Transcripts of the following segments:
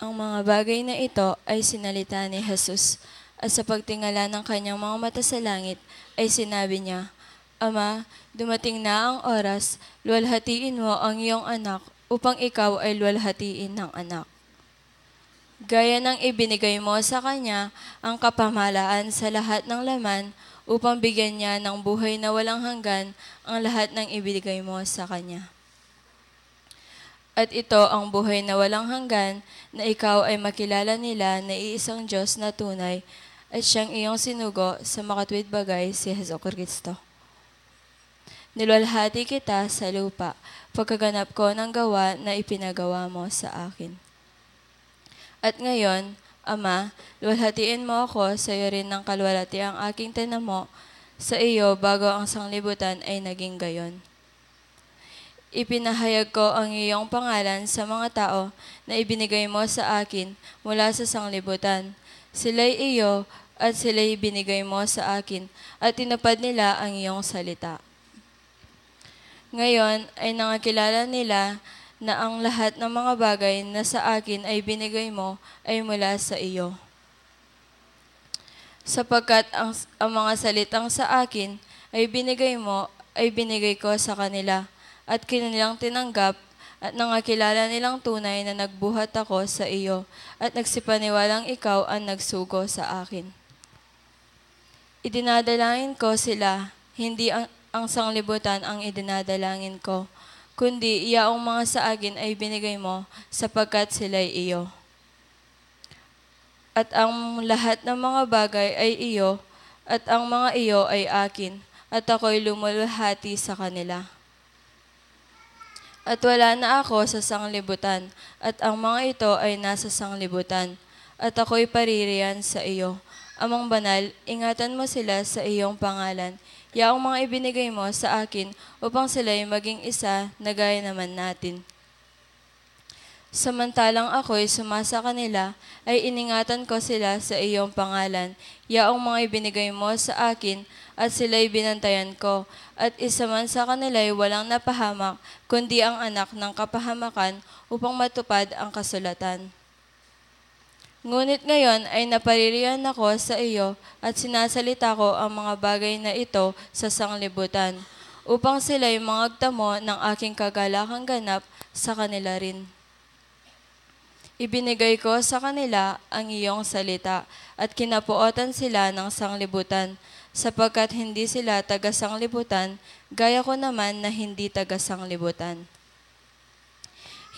Ang mga bagay na ito ay sinalita ni Jesus, at sa pagtingala ng kanyang mga mata sa langit ay sinabi niya, Ama, dumating na ang oras, luwalhatiin mo ang iyong anak upang ikaw ay luwalhatiin ng anak. Gaya ng ibinigay mo sa kanya ang kapamahalaan sa lahat ng laman upang bigyan niya ng buhay na walang hanggan ang lahat ng ibinigay mo sa kanya. At ito ang buhay na walang hanggan, na ikaw ay makilala nila na iisang Diyos na tunay at siyang iyong sinugo sa makatwid bagay si Jesucristo. Niluwalhati kita sa lupa, pagkaganap ko ng gawa na ipinagawa mo sa akin. At ngayon, Ama, luwalhatiin mo ako sa iyo rin ng kalwalhati ang aking tinamo sa iyo bago ang sanglibutan ay naging gayon. Ipinahayag ko ang iyong pangalan sa mga tao na ibinigay mo sa akin mula sa sanglibutan. Sila'y iyo at sila'y binigay mo sa akin at tinupad nila ang iyong salita. Ngayon ay nangakilala nila na ang lahat ng mga bagay na sa akin ay binigay mo ay mula sa iyo. Sapagkat ang mga salitang sa akin ay binigay mo ay binigay ko sa kanila at kanilang tinanggap at nangakilala nilang tunay na nagbuhat ako sa iyo at nagsipaniwalang ikaw ang nagsugo sa akin. Idinadalangin ko sila, hindi ang sanglibutan ang idinadalangin ko, kundi iyaong mga sa akin ay binigay mo sapagkat sila'y iyo. At ang lahat ng mga bagay ay iyo, at ang mga iyo ay akin, at ako'y lumulhati sa kanila. At wala na ako sa sanglibutan, at ang mga ito ay nasa sanglibutan, at ako'y paririyan sa iyo. Amang banal, ingatan mo sila sa iyong pangalan, yaong mga ibinigay mo sa akin upang sila'y maging isa na gaya naman natin. Samantalang ako'y sumasa kanila, ay iningatan ko sila sa iyong pangalan, yaong mga ibinigay mo sa akin, at sila'y binantayan ko, at isa man sa kanila'y walang napahamak, kundi ang anak ng kapahamakan upang matupad ang kasulatan. Ngunit ngayon ay napaririyan ako sa iyo at sinasalita ko ang mga bagay na ito sa sanglibutan, upang sila'y mangagtamo ng aking kagalakang ganap sa kanila rin. Ibinigay ko sa kanila ang iyong salita at kinapuotan sila ng sanglibutan, sapagkat hindi sila taga-sanglibutan, gaya ko naman na hindi taga-sanglibutan.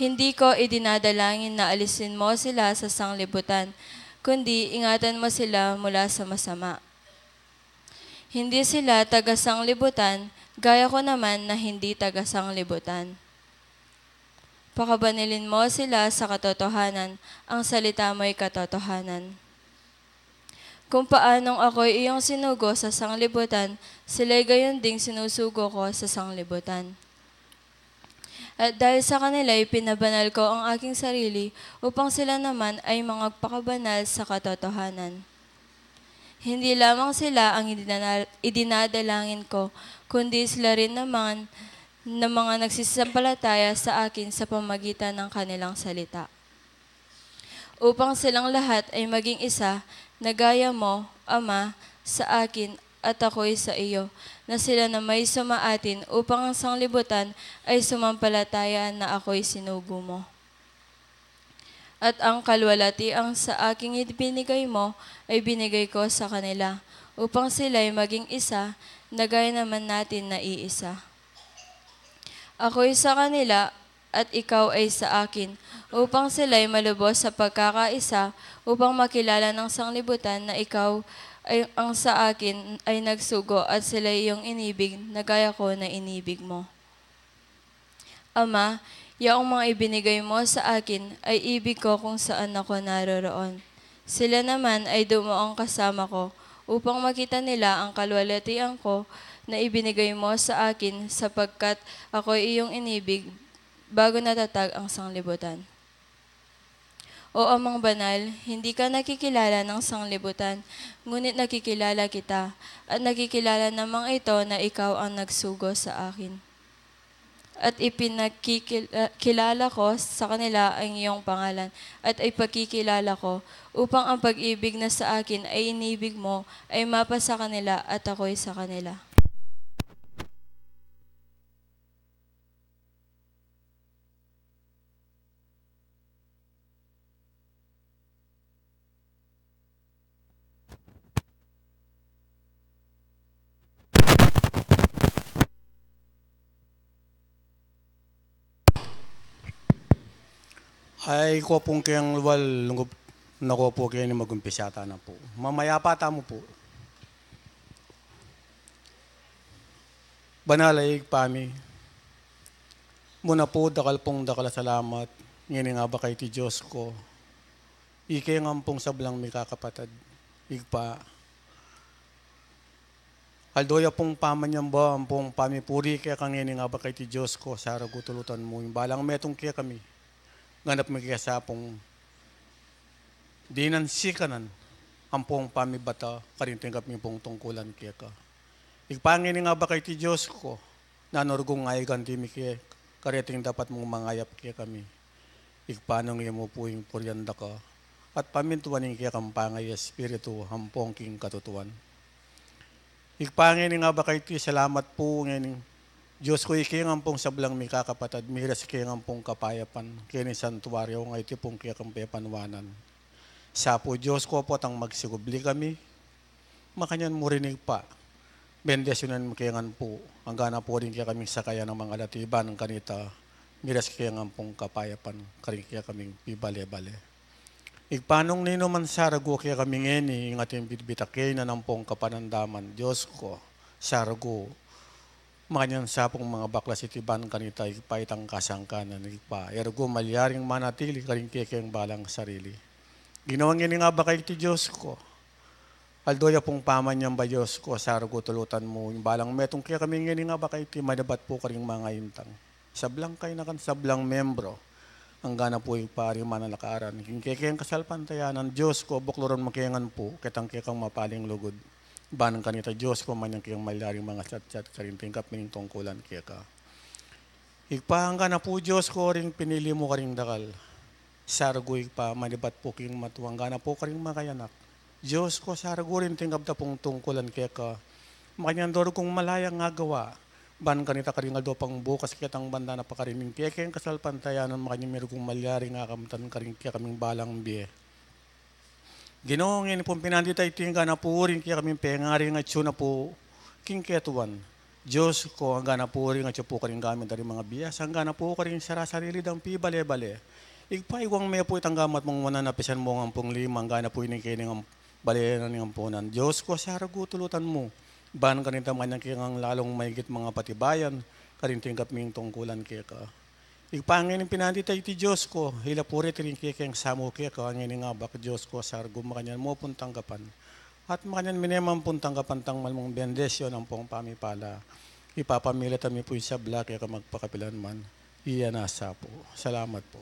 Hindi ko idinadalangin na alisin mo sila sa sanglibutan, kundi ingatan mo sila mula sa masama. Hindi sila taga-sanglibutan, gaya ko naman na hindi taga-sanglibutan. Pakabanilin mo sila sa katotohanan, ang salita mo'y katotohanan. Kung paanong ako'y iyong sinugo sa sanglibutan, sila'y gayon ding sinusugo ko sa sanglibutan. At dahil sa kanila'y pinabanal ko ang aking sarili upang sila naman ay magpakabanal sa katotohanan. Hindi lamang sila ang idinadalangin ko, kundi sila rin naman na mga nagsisampalataya sa akin sa pamagitan ng kanilang salita. Upang silang lahat ay maging isa, na gaya mo, Ama, sa akin at ako'y sa iyo, na sila na may sumaatin upang ang sanglibutan ay sumampalataya na ako'y sinugo mo. At ang kalwalhatiang sa aking ibinigay mo ay binigay ko sa kanila, upang sila'y maging isa, na gaya naman natin na iisa. Ako'y sa kanila at ikaw ay sa akin, upang sila'y malubos sa pagkakaisa, upang makilala ng sanglibutan na ikaw ay ang sa akin ay nagsugo at sila'y iyong inibig na gaya ko na inibig mo. Ama, yaong mga ibinigay mo sa akin ay ibig ko kung saan ako naroroon. Sila naman ay dumuong kasama ko, upang makita nila ang kalwalhatian ko na ibinigay mo sa akin, sapagkat ako ay iyong inibig bago natatag ang sanglibutan. O Amang Banal, hindi ka nakikilala ng sanglibutan, ngunit nakikilala kita, at nakikilala namang ito na ikaw ang nagsugo sa akin. at ipinagkilala ko sa kanila ang iyong pangalan at ipagkikilala ko upang ang pag-ibig na sa akin ay inibig mo ay mapa sa kanila at ako'y sa kanila. Ay ko pong kayang luwal lungkop na ko po kayo ni magumpisyata na po. Mamaya pa mo po. Banalay pami. Muna po dakal pong dakal salamat. Ngini nga ba kay ti Diyos ko. Ike nga pong sablang may kakapatad. Igpa. Aldoya pong pamanyang ba ang pong pamipuri kaya kang ngini nga ba kay ti Diyos ko. Sara gutulutan mo. Yung balang metong kaya kami. Ganap mo kaya sa pong dinansikanan ang pong pamibata karintinggap mi pong tungkulan kaya ka. Igpangin nga ba kay ti Diyos ko na norgong ngay ganti mi kaya kariting dapat mong mangayap kaya kami. Igpanong iya mo po yung puryanda ka at pamintuan yung kaya kang pangay espiritu hampong king katutuan. Igpangin nga ba kay ti salamat po ngayon Diyos ko ikiyang pong sablang may kakapatad, miras ikiyang pong kapayapan, kini santuaryo nga iti pong kiyang payapanwanan. Sa po Diyos ko po tang magsigubli kami, makanyan mo rinig pa. Bendesyonan mo kiyang po, ang gana po rin kaya kami sakaya ng mga latiban ng kanita, miras kiyang pong kapayapan, karing kaya kaming pibale-bale. Igpanong nino man sarago kaya kami ngeni, ng ating bitbitakay na ng pong kapanandaman, Diyos ko, sarago, makanyan sa pong mga baklas itiban kanita ipaitang kasangkanan ipa. Ergo malyaring manatili karing kekeng balang sarili. Ginawang ini nga ba kay ti Diyos ko? Aldoya pong pamanyang ba Diyos ko sargo tulutan mo. Yung balang metong kaya kami ngini nga ba kay ti madabat po karing mga intang. Sablang kay nakan sablang membro. Ang gana po yung pari manalakaran. Yung kekeng kasalpantayanan Diyos ko bukloron makiyangan po kitang kekang mapaling lugod. Banang kanita Diyos ko man yung kiyang malaring mga chat-chat karinting kapining tungkulan kaya ka. Igpahang ka na po Diyos ko ring pinili mo karing dakal. Sargo igpa manibat po kiyang matuwang gana po karing makayanak. Diyos ko sargo rin tingkab ta pong tungkulan kaya ka. Makanyandoro kong malayang nga gawa. Banang kanita karing aldo pang bukas kitang banda na pakarining kaya kayang kasalpantayanan makanyang meron kong malaring nga kamtan karing kaya kaming balang biye. Ginoong ini pong pinandita itingga na po rin kaya kaming pengari nga tso na po kingketuan. Diyos ko hanggang na po rin nga tso po karing gamit dari mga biyas. Hanggang na po karing sarasarili dang pibale-bale. Igpaiwang may po itang gamat mong mananapisan mo ng pong lima. Hanggang na po inikinig ang bale na niyang punan. Diyos ko sarago tulutan mo. Ban kanita man yung kiyang lalong maigit mga patibayan. Karinting kaping tungkulan kaya ka. Igpangin yung pinandita iti Diyos ko, hila puri tiring kikeng samu kaya ka, ang nga bak Diyos ko, sargo makanyan mo pong tanggapan. At makanyan minemang pong tanggapan tang malmong bendesyon ang pong pamipala. Ipapamilit kami po yung sabla kaya ka magpakapilan man. Iya nasa po. Salamat po.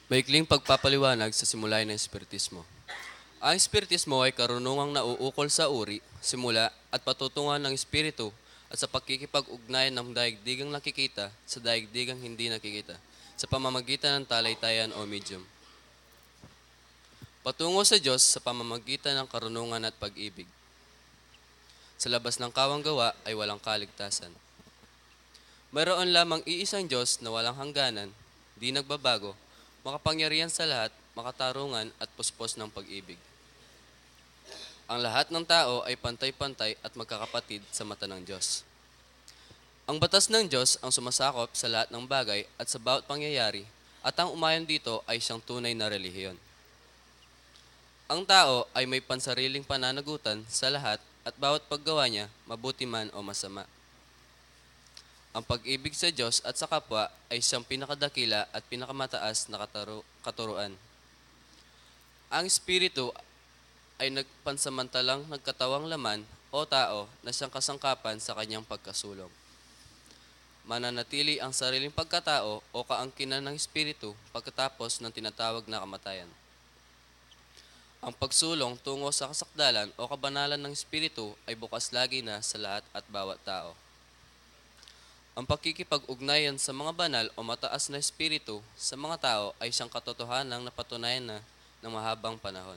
Maikling pagpapaliwanag sa simulay ng Espiritismo. Ang Espiritismo ay karunungang nauukol sa uri, simula at patutungan ng Espiritu at sa pagkikipag-ugnayan ng daigdigang nakikita sa daigdigang hindi nakikita sa pamamagitan ng talaytayan o medium. Patungo sa Diyos sa pamamagitan ng karunungan at pag-ibig. Sa labas ng kawang gawa ay walang kaligtasan. Mayroon lamang iisang Diyos na walang hangganan, di nagbabago, makapangyarihan sa lahat, makatarungan at puspos ng pag-ibig. Ang lahat ng tao ay pantay-pantay at magkakapatid sa mata ng Diyos. Ang batas ng Diyos ang sumasakop sa lahat ng bagay at sa bawat pangyayari, at ang umayon dito ay siyang tunay na relihiyon. Ang tao ay may pansariling pananagutan sa lahat at bawat paggawa niya, mabuti man o masama. Ang pag-ibig sa Diyos at sa kapwa ay siyang pinakadakila at pinakamataas na katuruan. Ang Espiritu ay nagpansamantalang nagkatawang laman o tao na siyang kasangkapan sa kanyang pagkasulong. Mananatili ang sariling pagkatao o kaangkinan ng Espiritu pagkatapos ng tinatawag na kamatayan. Ang pagsulong tungo sa kasakdalan o kabanalan ng Espiritu ay bukas lagi na sa lahat at bawat tao. Ang pakikipag-ugnayan sa mga banal o mataas na espiritu sa mga tao ay siyang katotohanang napatunayan na ng mahabang panahon.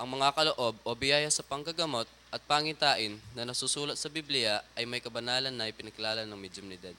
Ang mga kaloob o biyaya sa panggagamot at pangitain na nasusulat sa Biblia ay may kabanalan na ipinakilala ng mediumnidad.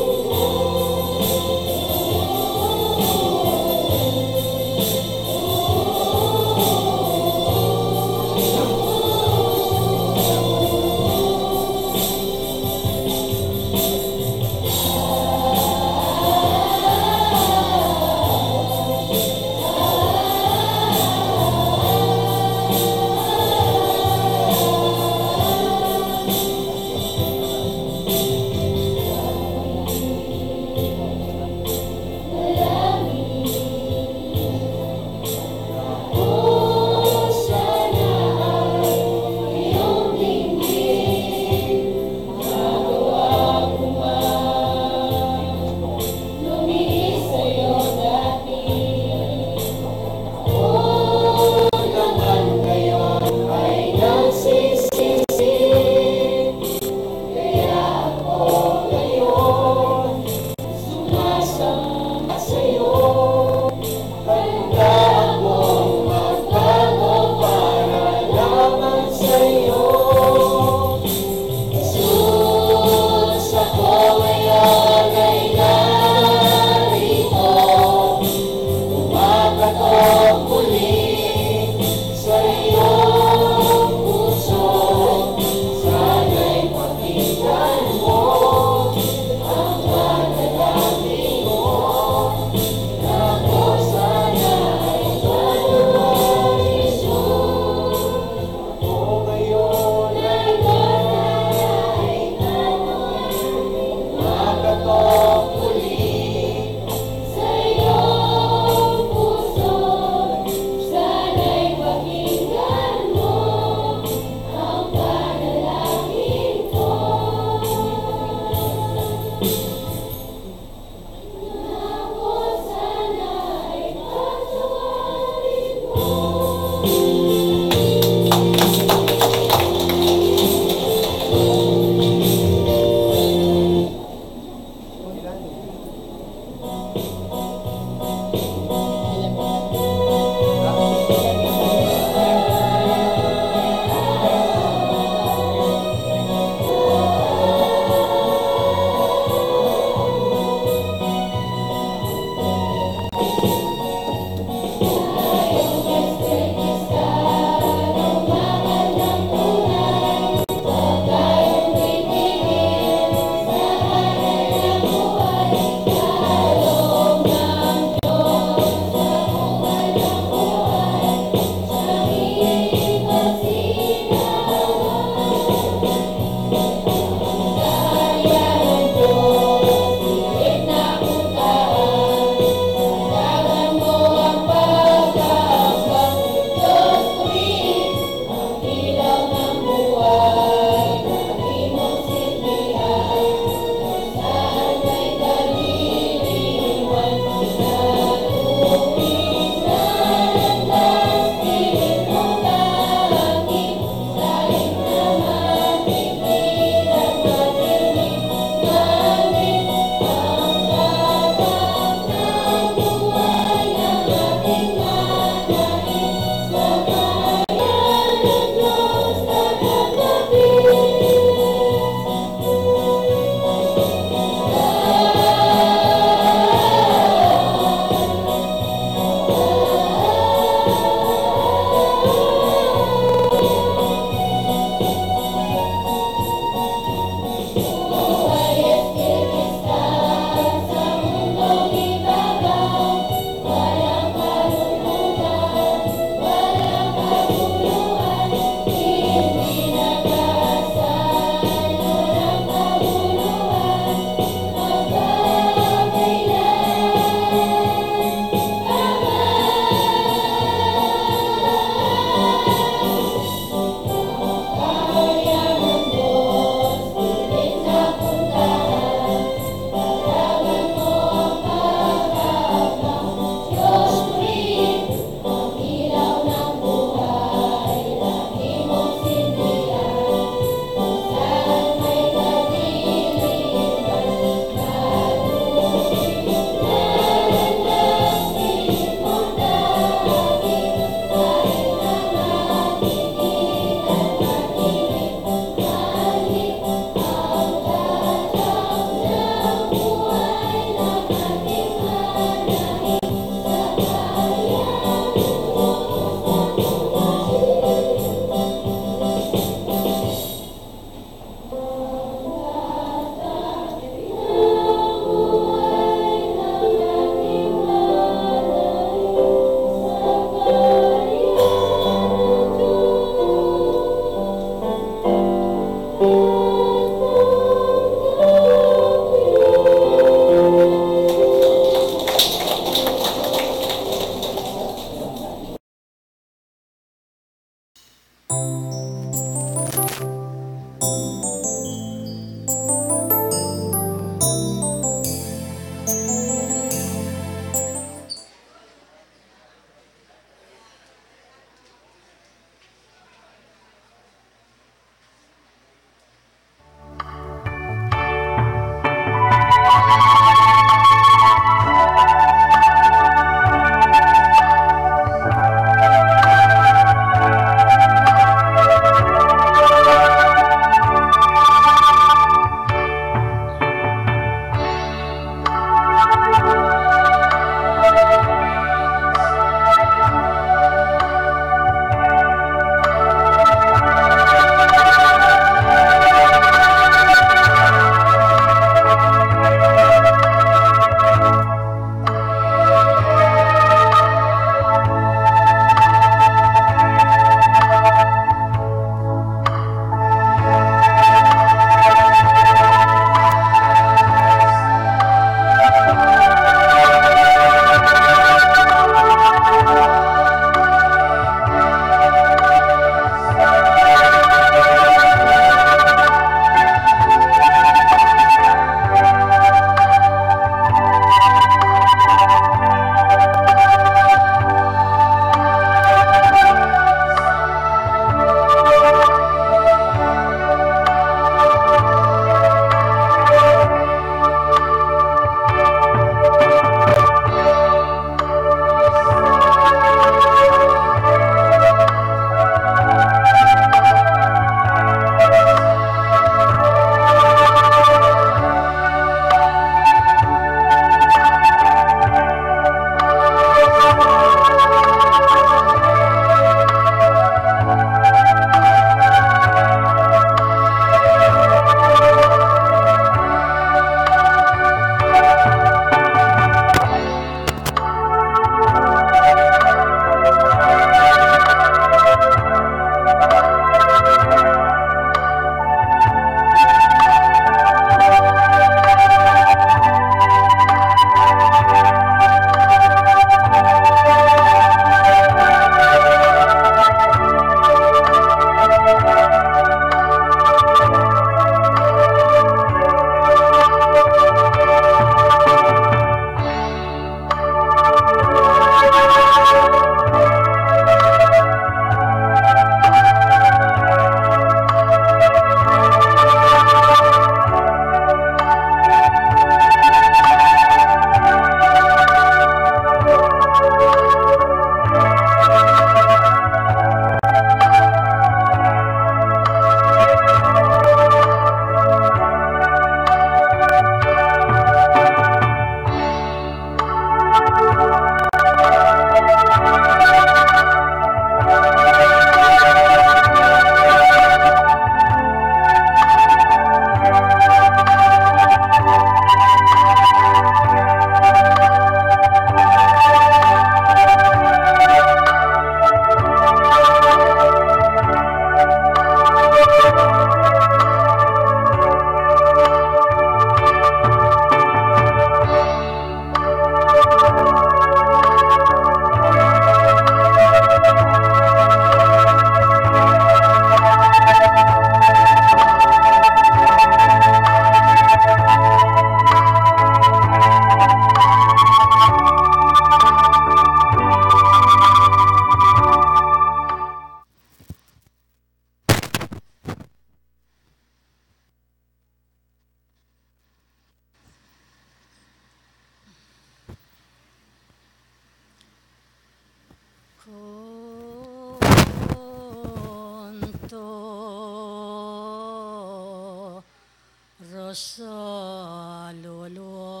sa luluwa.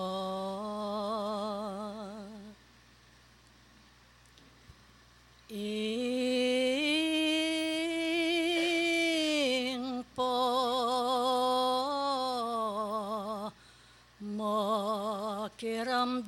Ing po makiramdam